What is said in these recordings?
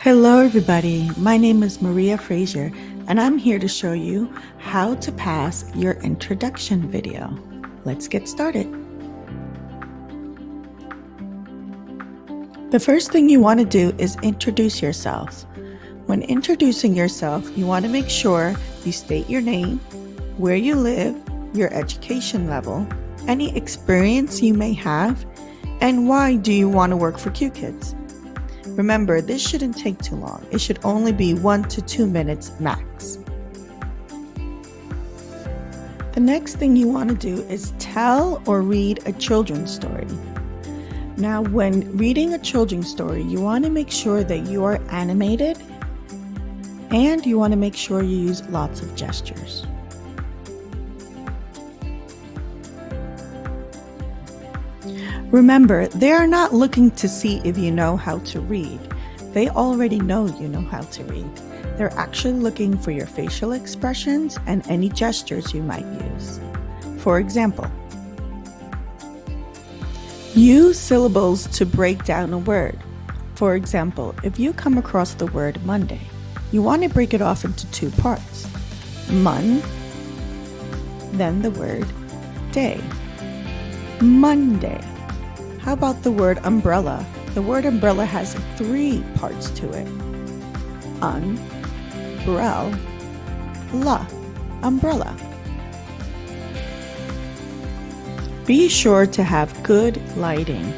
Hello everybody, my name is Maria Frazier and I'm here to show you how to pass your introduction video. Let's get started. The first thing you want to do is introduce yourself. When introducing yourself, you want to make sure you state your name, where you live, your education level, any experience you may have, and why do you want to work for Qkids. Remember, this shouldn't take too long. It should only be 1 to 2 minutes max. The next thing you want to do is tell or read a children's story. Now, when reading a children's story, you want to make sure that you are animated and you want to make sure you use lots of gestures. Remember, they are not looking to see if you know how to read. They already know you know how to read. They're actually looking for your facial expressions and any gestures you might use. For example, use syllables to break down a word. For example, if you come across the word Monday, you want to break it off into 2 parts. Mon, then the word day. Monday. How about the word umbrella? The word umbrella has 3 parts to it. Umbrella. Be sure to have good lighting.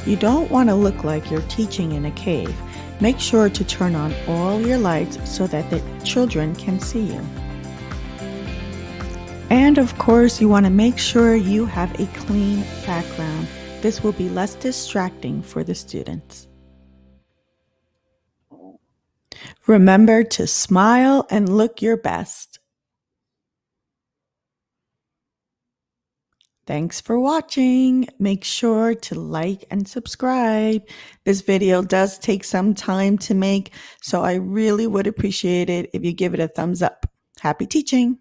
You don't want to look like you're teaching in a cave. Make sure to turn on all your lights so that the children can see you. And of course, you want to make sure you have a clean background. This will be less distracting for the students. Remember to smile and look your best. Thanks for watching. Make sure to like and subscribe. This video does take some time to make, so I really would appreciate it if you give it a thumbs up. Happy teaching!